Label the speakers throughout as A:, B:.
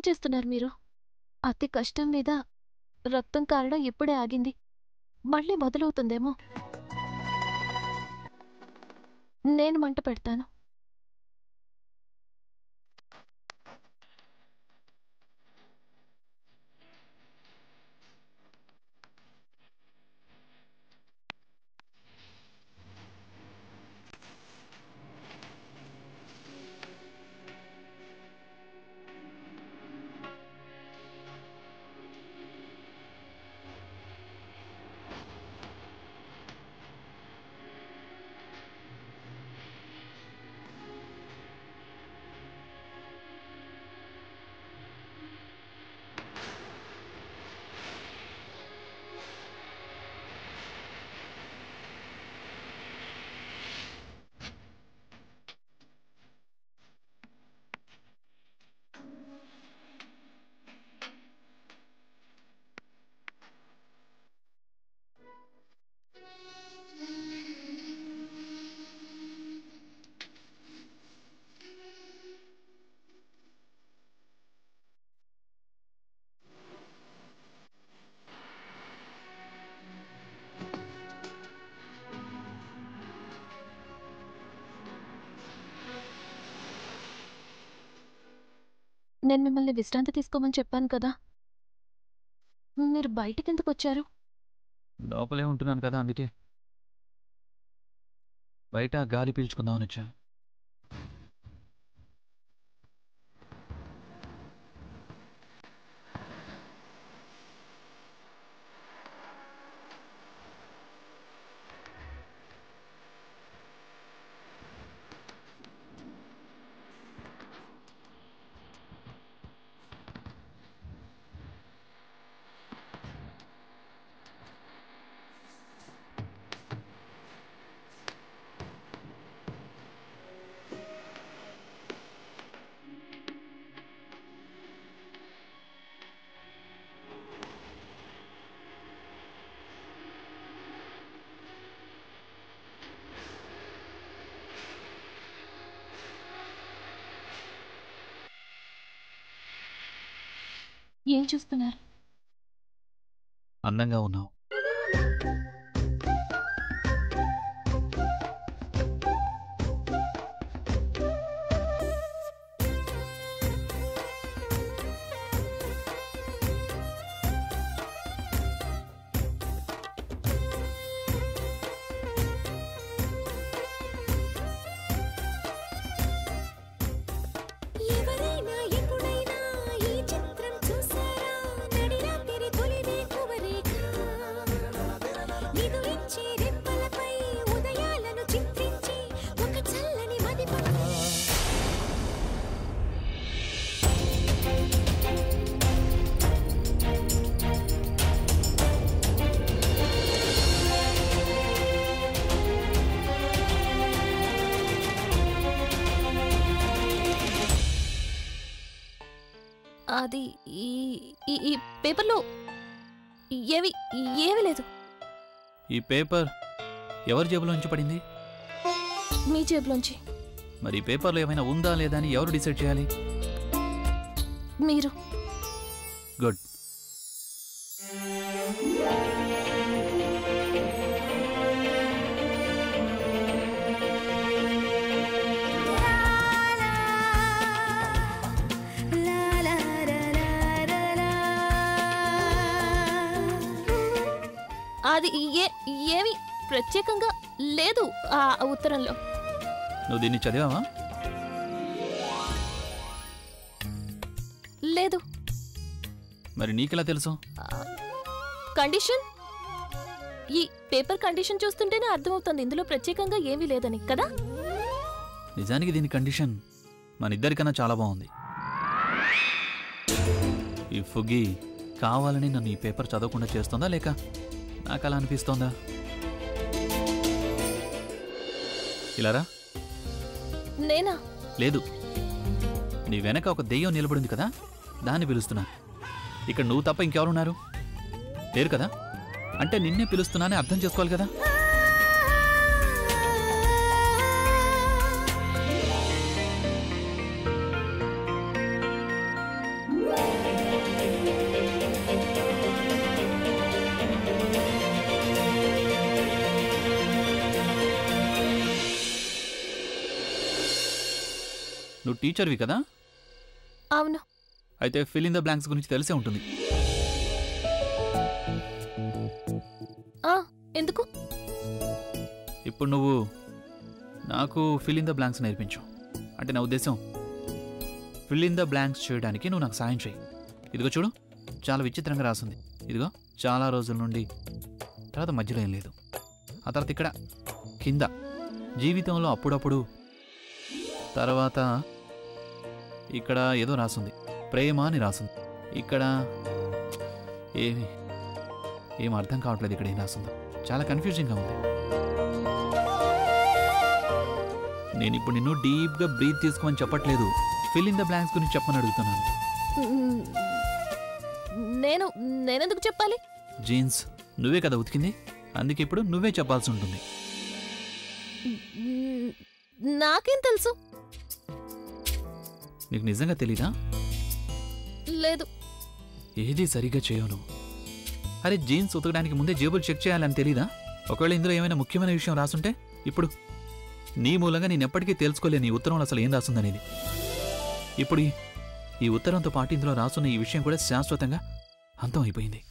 A: చేస్తున్నారు మీరు? అతి కష్టం మీద రక్తం కారడం ఇప్పుడే ఆగింది. మళ్ళీ మొదలవుతుందేమో. నేను మంట పెడతాను. నేను మిమ్మల్ని విశ్రాంతి తీసుకోమని చెప్పాను కదా! మీరు బయటికెందుకొచ్చారు?
B: లోపలే ఉంటున్నాను కదా, అందుకే బయట గాలి పీల్చుకుందామని వచ్చా.
A: ఏం చూస్తున్నారు?
B: అందంగా ఉన్నావు.
A: అది ఈ ఈ పేపర్లో ఏవి ఏమీ లేదు.
B: ఈ పేపర్ ఎవరి జేబులోంచి పడింది?
A: మీ జేబులోంచి.
B: మరి ఈ పేపర్లో ఏమైనా ఉందా లేదా అని ఎవరు డిసైడ్ చేయాలి?
A: మీరు.
B: గుడ్.
A: అది ఏమి ప్రత్యేకంగా లేదు ఆ ఉత్తరంలో.
B: నువ్వు దీన్ని చదివావా?
A: లేదు.
B: మరి నీకెలా తెలుసు?
A: కండిషన్, ఈ పేపర్ కండిషన్ చూస్తుంటేనే అర్థమవుతుంది ఇందులో ప్రత్యేకంగా ఏమీ లేదని కదా.
B: నిజానికి దీని కండిషన్ మన ఇద్దరికన్నా చాలా బాగుంది. ఈ ఫుగి కావాలని నన్ను ఈ పేపర్ చదవకుండా చేస్తుందా లేక నాకు అలా అనిపిస్తోందా? ఇలారా.
A: నేనా?
B: లేదు, నీ వెనక ఒక దెయ్యం నిలబడింది కదా, దాన్ని పిలుస్తున్నా. ఇక్కడ నువ్వు తప్ప ఇంకెవరున్నారు? లేరు కదా, అంటే నిన్నే పిలుస్తున్నానని అర్థం చేసుకోవాలి కదా. నువ్వు టీచర్వి కదా?
A: అవును.
B: అయితే ఫిల్ ఇన్ ద బ్లాంక్స్ గురించి తెలిసే ఉంటుంది.
A: ఎందుకు?
B: ఇప్పుడు నువ్వు నాకు ఫిల్ ఇన్ ద బ్లాంక్స్ నేర్పించు. అంటే నా ఉద్దేశం ఫిల్ ఇన్ ద బ్లాంక్స్ చేయడానికి నువ్వు నాకు సాయం చేయి. ఇదిగో చూడు, చాలా విచిత్రంగా రాసింది. ఇదిగో చాలా రోజుల నుండి, తర్వాత మధ్యలో ఏం లేదు, ఆ తర్వాత ఇక్కడ కింద జీవితంలో అప్పుడప్పుడు, తర్వాత ఇక్కడ ఏదో రాసింది, ప్రేమ అని రాసింది. ఇక్కడ ఏం అర్థం కావట్లేదు. ఇక్కడ ఏం రాసిందో చాలా కన్ఫ్యూజింగ్గా ఉంది. నేను ఇప్పుడు నిన్ను డీప్గా బ్రీత్ తీసుకోమని చెప్పట్లేదు, ఫిల్ ఇన్ ద బ్లాంక్స్ గురించి చెప్పమని అడుగుతున్నాను.
A: నేనెందుకు చెప్పాలి?
B: జీన్స్ నువ్వే కదా ఉతికింది, అందుకే ఇప్పుడు నువ్వే చెప్పాల్సి ఉంటుంది.
A: నాకేం తెలుసు?
B: నీకు నిజంగా తెలీదా?
A: లేదు.
B: ఏది సరిగ్గా చేయవు నువ్వు. అరే, జీన్స్ ఉతకడానికి ముందే జేబులు చెక్ చేయాలని తెలీదా? ఒకవేళ ఇందులో ఏమైనా ముఖ్యమైన విషయం రాసుంటే ఇప్పుడు నీ మూలంగా నేను ఎప్పటికీ తెలుసుకోలేను ఈ ఉత్తరంలో అసలు ఏం రాసుందనేది. ఇప్పుడు ఈ ఉత్తరంతో పాటు ఇందులో రాసున్న ఈ విషయం కూడా శాశ్వతంగా అంతం అయిపోయింది.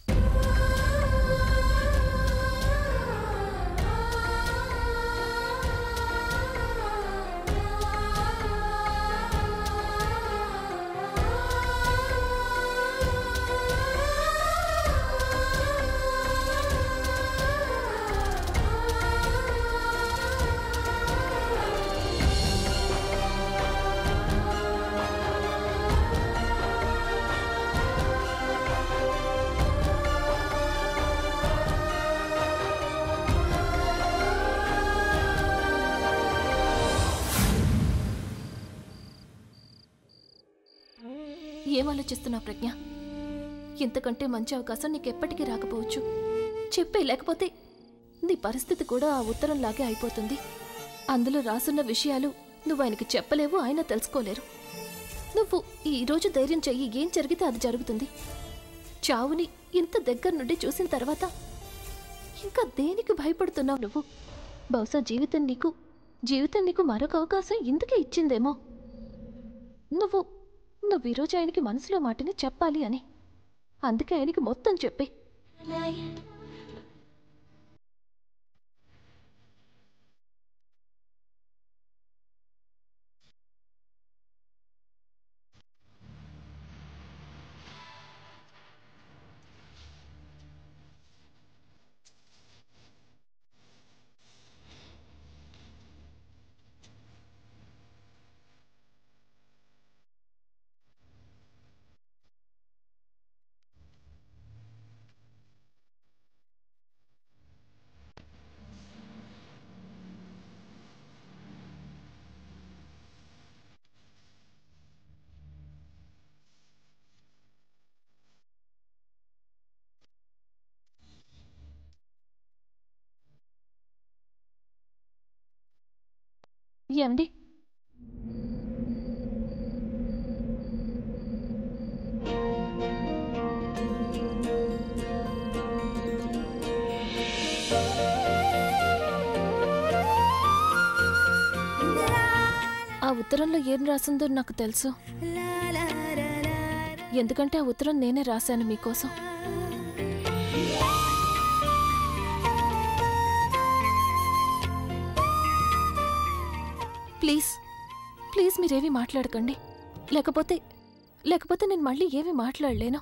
A: ఏం ఆలోచిస్తున్నా ప్రజ్ఞ? ఇంతకంటే మంచి అవకాశం నీకెప్పటికీ రాకపోవచ్చు. చెప్పే, లేకపోతే నీ పరిస్థితి కూడా ఆ ఉత్తరంలాగే అయిపోతుంది. అందులో రాసున్న విషయాలు నువ్వు ఆయనకి చెప్పలేవు, ఆయన తెలుసుకోలేరు. నువ్వు ఈరోజు ధైర్యం చెయ్యి, ఏం జరిగితే అది జరుగుతుంది. చావుని ఇంత దగ్గర నుండి చూసిన తర్వాత ఇంకా దేనికి భయపడుతున్నావు నువ్వు? బహుశా జీవితం నీకు మరొక అవకాశం ఇందుకే ఇచ్చిందేమో. నువ్వు ఈరోజు ఆయనకి మనసులో మాటని చెప్పాలి అని, అందుకే ఆయనకి మొత్తం చెప్పే. ఏమండి? ఆ ఉత్తరంలో ఏం రాసిందో నాకు తెలుసు. ఎందుకంటే ఆ ఉత్తరం నేనే రాశాను మీకోసం. ప్లీజ్ మీరేమీ మాట్లాడకండి, లేకపోతే నేను మళ్ళీ ఏమీ మాట్లాడలేను.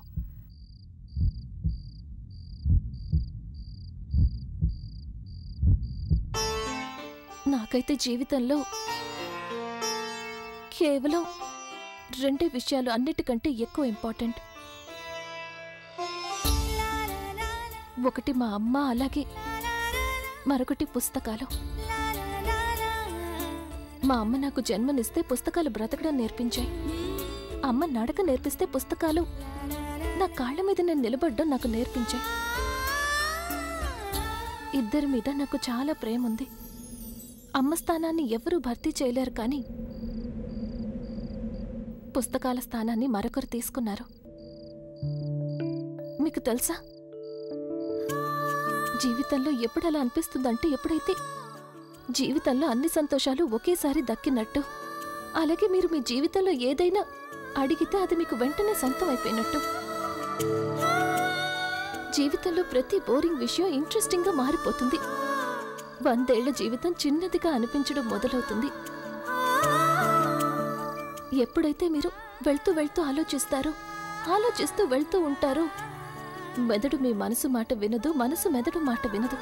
A: నాకైతే జీవితంలో కేవలం 2 విషయాలు అన్నిటికంటే ఎక్కువ ఇంపార్టెంట్. ఒకటి మా అమ్మ, అలాగే మరొకటి పుస్తకాలు. మా అమ్మ నాకు జన్మనిస్తే పుస్తకాలు బ్రతకడం నేర్పించాయి. అమ్మ నడక నేర్పిస్తే పుస్తకాలు నా కాళ్ళ మీద నేను నిలబడ్డం నాకు నేర్పించాయి. ఇద్దరి మీద నాకు చాలా ప్రేమ ఉంది. అమ్మ స్థానాన్ని ఎవరూ భర్తీ చేయలేరు, కానీ పుస్తకాల స్థానాన్ని మరొకరు తీసుకున్నారు. మీకు తెలుసా, జీవితంలో ఎప్పుడు అలా అనిపిస్తుందంటే, ఎప్పుడైతే జీవితంలో అన్ని సంతోషాలు ఒకేసారి దక్కినట్టు. అలాగే మీరు మీ జీవితంలో ఏదైనా అడిగితే అది మీకు వెంటనే సొంతం అయిపోయినట్టు. జీవితంలో ప్రతి బోరింగ్ విషయం ఇంట్రెస్టింగ్గా మారిపోతుంది. 100 ఏళ్ల జీవితం చిన్నదిగా అనిపించడం మొదలవుతుంది. ఎప్పుడైతే మీరు వెళ్తూ వెళ్తూ ఆలోచిస్తూ వెళ్తూ ఉంటారో, మెదడు మీ మనసు మాట వినదు, మనసు మెదడు మాట వినదు.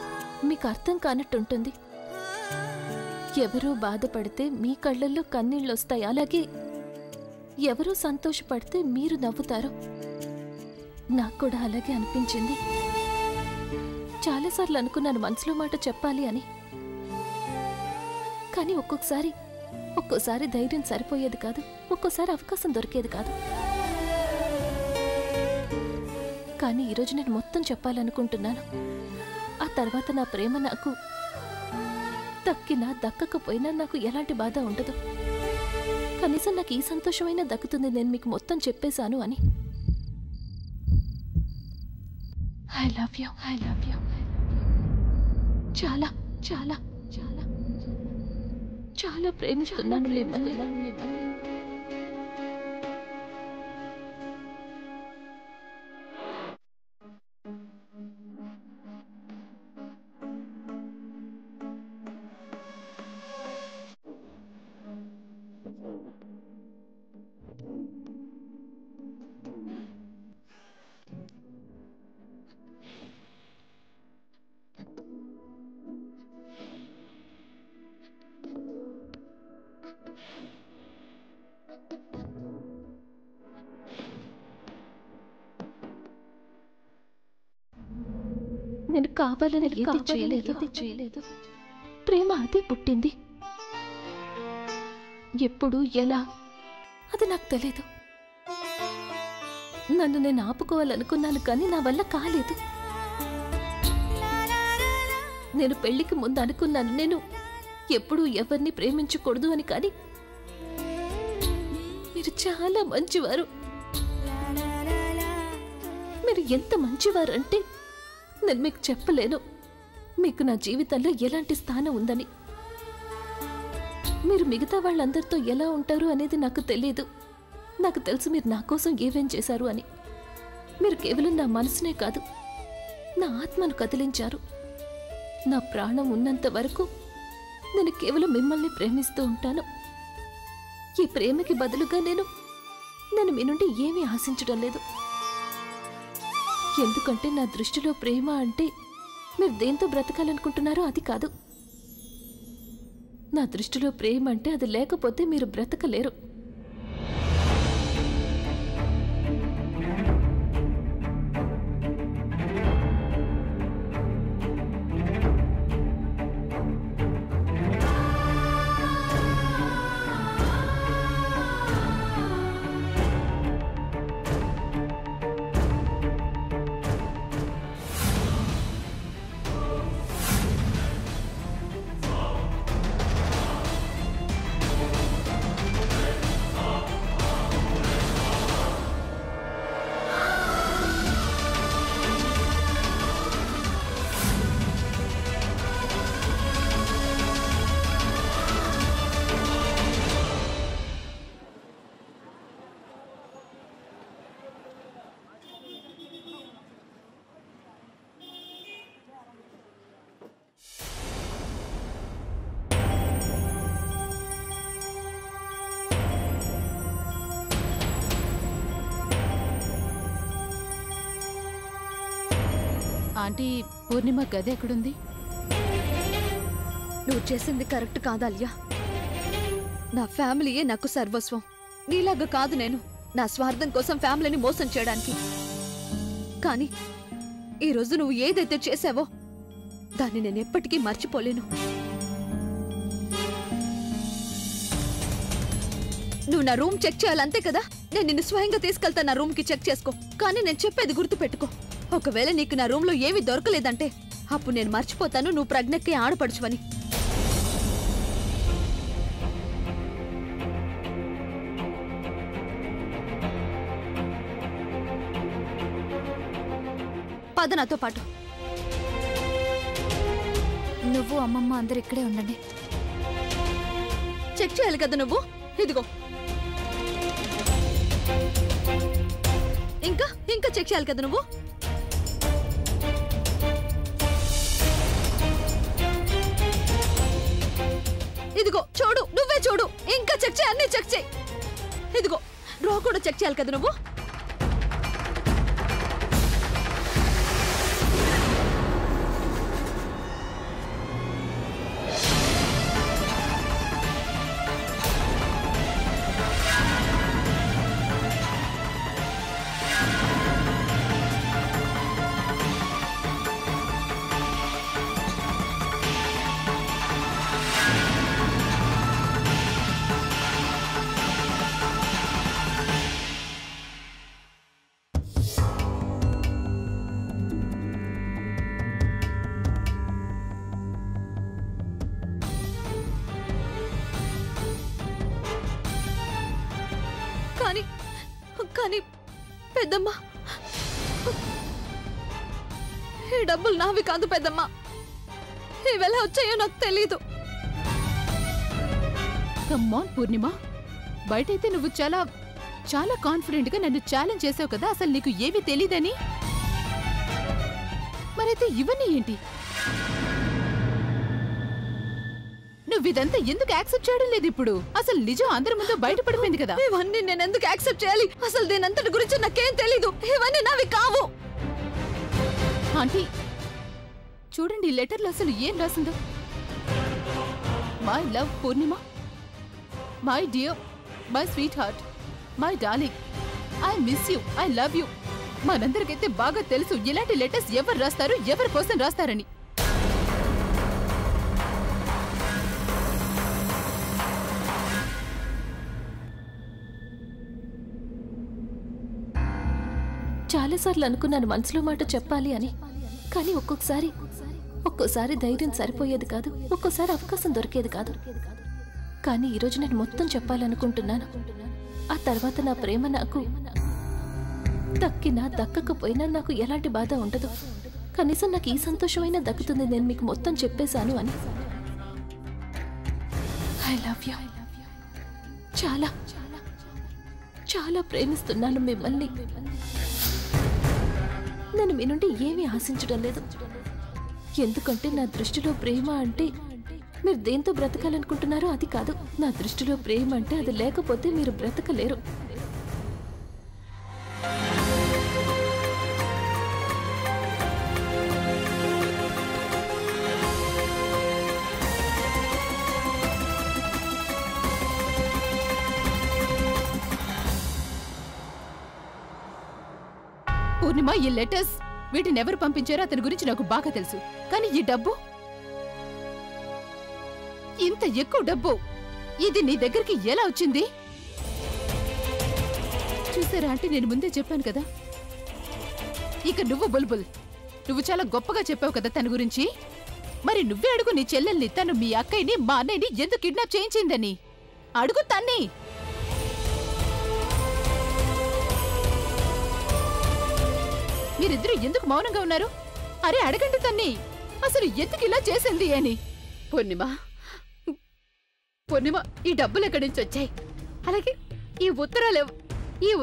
A: మీకు అర్థం కానట్టుంటుంది. ఎవరూ బాధపడితే మీ కళ్ళల్లో కన్నీళ్ళొస్తాయి. అలాగే ఎవరూ సంతోషపడితే మీరు నవ్వుతారు. నాకు కూడా అలాగే అనిపించింది. చాలాసార్లు అనుకున్నాను మనసులో మాట చెప్పాలి అని. కానీ ఒక్కోసారి ధైర్యం సరిపోయేది కాదు, ఒక్కోసారి అవకాశం దొరికేది కాదు. కానీ ఈరోజు నేను మొత్తం చెప్పాలనుకుంటున్నాను. ఆ తర్వాత నా ప్రేమ నాకు దక్కినా దక్కకపోయినా నాకు ఎలాంటి బాధ ఉండదు. కనీసం నాకు ఈ సంతోషమైనా దక్కుతుంది, నేను మీకు మొత్తం చెప్పేశాను అని. I love you. చాలా చాలా చాలా చాలా ప్రేమిస్తున్నాను మిమ్మల్ని. నేను కావాలని ఏది చేయలేదు. ప్రేమ అదే పుట్టింది. ఎప్పుడు ఎలా అది నాకు తెలియదు. నన్ను నేను ఆపుకోవాలనుకున్నాను కానీ నా వల్ల కాలేదు. నేను పెళ్లికి ముందు అనుకున్నాను నేను ఎప్పుడూ ఎవరిని ప్రేమించకూడదు అని. కానీ మీరు చాలా మంచివారు. మీరు ఎంత మంచివారు అంటే నేను మీకు చెప్పలేను. మీకు నా జీవితంలో ఎలాంటి స్థానం ఉందని. మీరు మిగతా వాళ్ళందరితో ఎలా ఉంటారు అనేది నాకు తెలియదు. నాకు తెలుసు మీరు నా కోసం ఏమేం చేశారు అని. మీరు కేవలం నా మనసునే కాదు, నా ఆత్మను కదిలించారు. నా ప్రాణం ఉన్నంత వరకు నేను కేవలం మిమ్మల్ని ప్రేమిస్తూ ఉంటాను. ఈ ప్రేమకి బదులుగా నేను మీ నుండి ఏమీ ఆశించడం లేదు. ఎందుకంటే నా దృష్టిలో ప్రేమ అంటే మీరు దేంతో బ్రతకాలనుకుంటున్నారో అది కాదు. నా దృష్టిలో ప్రేమ అంటే అది లేకపోతే మీరు బ్రతకలేరు.
C: ఆంటీ, పూర్ణిమ గది ఎక్కడుంది?
D: నువ్వు చేసింది కరెక్ట్ కాదాల్యా. నా ఫ్యామిలీయే నాకు సర్వస్వం. నీలాగా కాదు నేను, నా స్వార్థం కోసం ఫ్యామిలీని మోసం చేయడానికి. కానీ ఈరోజు నువ్వు ఏదైతే చేశావో దాన్ని నేను ఎప్పటికీ మర్చిపోలేను. నువ్వు నా రూమ్ చెక్ చేయాలంతే కదా. నేను నిన్ను స్వయంగా తీసుకెళ్తా నా రూమ్ కి, చెక్ చేసుకో. కానీ నేను చెప్పేది గుర్తు పెట్టుకో, ఒకవేళ నీకు నా రూమ్ లో ఏమీ దొరకలేదంటే అప్పుడు నేను మర్చిపోతాను నువ్వు ప్రజ్ఞకి ఆడపడుచువని. పద నాతో పాటు.
C: నువ్వు అమ్మమ్మ అందరు ఇక్కడే ఉండండి.
D: చెక్ చేయాలి కదా నువ్వు. ఇదిగో. ఇంకా ఇంకా చెక్ చేయాలి కదా నువ్వు. ఇదిగో చూడు, నువ్వే చూడు. ఇంకా చెక్ చేయి, అన్ని చెక్ చేయి. ఇదిగో డ్రా కూడా చెక్ చేయాలి కదా నువ్వు. కానీ కానీ పెద్దమ్మ, ఈ డబ్బులు నావి కాదు పెద్దమ్మ. ఇవెలా వచ్చాయో నాకు తెలీదు.
C: కమ్మాన్ పూర్ణిమ, బయటైతే నువ్వు చాలా చాలా కాన్ఫిడెంట్ గా నన్ను ఛాలెంజ్ చేసావు కదా, అసలు నీకు ఏమీ తెలీదని. మరైతే ఇవన్నీ ఏంటి? నువ్వు ఇదంతా ఎందుకు యాక్సెప్ట్ చేయడం లేదు ఇప్పుడు? అసలు నిజం అందరి ముందు బయటపడిపోయింది కదా.
D: ఇవన్నీ నేను ఎందుకు యాక్సెప్ట్ చేయాలి? అసలు దీనంతటి గురించి నాకేం తెలీదు. ఇవన్నీ నావి కావు.
C: ఆంటీ చూడండి, ఈ లెటర్లో అసలు ఏం రాసిందో. My love Purnima, my dear, my sweetheart, my darling, I miss you, I love you. మనందరికైతే బాగా తెలుసు ఇలాంటి లెటర్స్ ఎవరు రాస్తారు, ఎవరి కోసం రాస్తారని.
A: చాలాసార్లు అనుకున్నాను మనసులో మాట చెప్పాలి అని, కానీ ఒక్కోసారి ధైర్యం సరిపోయేది కాదు, ఒక్కోసారి అవకాశం దొరికేది కాదు. కానీ ఈరోజు నేను మొత్తం చెప్పాలనుకుంటున్నాను. ఆ తర్వాత నా ప్రేమ నాకు దక్కినా దక్కకపోయినా నాకు ఎలాంటి బాధ ఉండదు. కనీసం నాకు ఈ సంతోషమైనా దక్కుతుంది నేను మీకు మొత్తం చెప్పేశాను అని. I love you. చాలా చాలా ప్రేమిస్తున్నాను మిమ్మల్ని. నేను మీ నుండి ఏమీ ఆశించడం లేదు. ఎందుకంటే నా దృష్టిలో ప్రేమ అంటే మీరు దేంతో బ్రతకాలనుకుంటున్నారో అది కాదు. నా దృష్టిలో ప్రేమ అంటే అది లేకపోతే మీరు బ్రతకలేరు.
C: పూర్ణిమ, ఈ లెటర్స్ వీటిని ఎవరు పంపించారో అతని గురించి నాకు బాగా తెలుసు. కానీ ఈ డబ్బు, ఇంత ఎక్కువ డబ్బు, ఇది నీ దగ్గరికి ఎలా వచ్చింది? చూసారా అంటే నేను ముందే చెప్పాను కదా. ఇక నువ్వు బుల్బుల్, నువ్వు చాలా గొప్పగా చెప్పావు కదా తన గురించి. మరి నువ్వే అడుగు నీ చెల్లెల్ని, తను మీ అక్కయ్యని మా అన్నయ్యని ఎందుకు కిడ్నాప్ చేయించిందని అడుగు తన్ని. మీరిద్దరూ ఎందుకు మౌనంగా ఉన్నారు? అరే అడగండి తన్ని, అసలు ఎందుకు ఇలా చేసింది అని. పూర్ణిమ, ఈ డబ్బులు ఎక్కడి నుంచి వచ్చాయి? అలాగే ఈ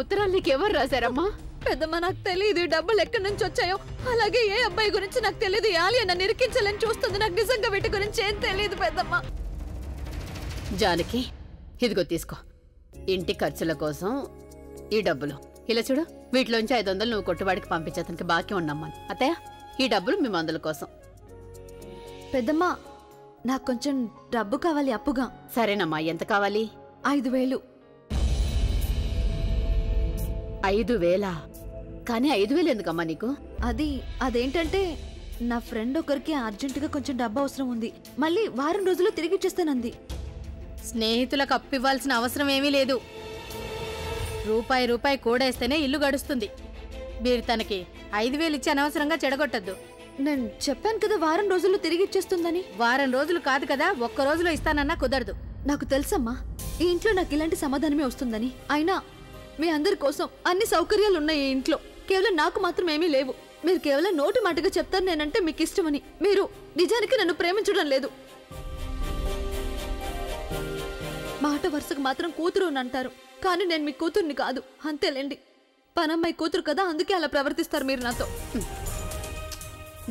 C: ఉత్తరాలు నీకెవరు రాశారమ్మా?
D: పెద్దమ్మ, నాకు తెలియదు ఈ డబ్బులు ఎక్కడి నుంచి వచ్చాయో. అలాగే ఏ అబ్బాయి గురించి నాకు తెలియదు. ఆలియా నన్ను ఇరికించాలని చూస్తుంది. నాకు నిజంగా వీటి గురించి ఏం తెలియదు పెద్దమ్మ.
E: జానకి, ఇదిగో తీసుకో, ఇంటి ఖర్చుల కోసం ఈ డబ్బులు. ఇలా చూడు, వీటిలోంచి 500 నువ్వు కొట్టువాడికి పంపించే, అతనికి బాకీ ఉన్నమ్మా. అత్తయ్య, ఈ డబ్బులు మీ మందుల కోసం.
D: పెద్దమ్మ, నాకు కొంచెం డబ్బు కావాలి అప్పుగా.
E: సరేనమ్మా, ఎంత కావాలి?
D: 5,000.
E: 5,000? కానీ 5,000 ఎందుకమ్మా నీకు?
D: అదేంటంటే నా ఫ్రెండ్ ఒకరికి అర్జెంటుగా కొంచెం డబ్బు అవసరం ఉంది. మళ్ళీ వారం రోజుల్లో తిరిగి ఇచ్చేస్తానంది.
E: స్నేహితులకు అప్పివ్వాల్సిన అవసరం ఏమీ లేదు. రూపాయి కూడేస్తేనే ఇల్లు గడుస్తుంది. మీరు తనకి 5,000 ఇచ్చి అనవసరంగా చెడగొట్టద్దు.
D: నేను చెప్పాను కదా వారం రోజుల్లో తిరిగి ఇచ్చేస్తుందని.
E: వారం రోజులు కాదు కదా, ఒక్క రోజులో ఇస్తానన్నా కుదరదు.
D: నాకు తెలుసమ్మా, ఈ ఇంట్లో నాకు ఇలాంటి సమాధానమే వస్తుందని. అయినా మీ అందరి కోసం అన్ని సౌకర్యాలు ఉన్నాయి ఈ ఇంట్లో. కేవలం నాకు మాత్రం ఏమీ లేవు. మీరు కేవలం నోటి మాటగా చెప్తారు నేనంటే మీకు ఇష్టమని. మీరు నిజానికి నన్ను ప్రేమించడం లేదు. మాట వరుసకు మాత్రం కూతురు అని అంటారు, కానీ నేను మీ కూతుర్ని కాదు. అంతేలేండి, పనమ్మాయి కూతురు కదా, అందుకే అలా ప్రవర్తిస్తారు మీరు నాతో.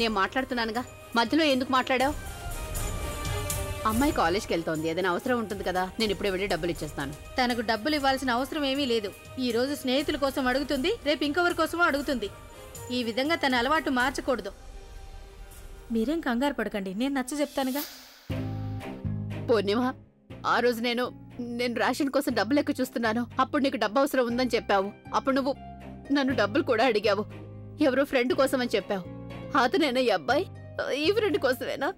E: నేను మాట్లాడుతున్నానుగా, మధ్యలో ఎందుకు మాట్లాడావు? అమ్మాయి కాలేజ్కి వెళ్తోంది, ఏదైనా అవసరం ఉంటుంది కదా, నేను ఇప్పుడే వెళ్ళి డబ్బులు ఇచ్చేస్తాను.
F: తనకు డబ్బులు ఇవ్వాల్సిన అవసరం ఏమీ లేదు. ఈ రోజు స్నేహితుల కోసం అడుగుతుంది, రేపు ఇంకొకరి కోసమో అడుగుతుంది. ఈ విధంగా తన అలవాటు మార్చకూడదు. మీరేం కంగారు పడకండి, నేను నచ్చ చెప్తానుగా.
E: పూర్ణిమ, ఆ రోజు నేను రేషన్ కోసం డబ్బులు ఎక్కువ చూస్తున్నాను. అప్పుడు నీకు డబ్బు అవసరం ఉందని చెప్పావు. అప్పుడు నువ్వు నన్ను డబ్బులు కూడా అడిగావు. ఎవరో ఫ్రెండ్ కోసం అని చెప్పావు. అతనేనా ఈ అబ్బాయి? ఈ ఫ్రెండ్ కోసమేనా?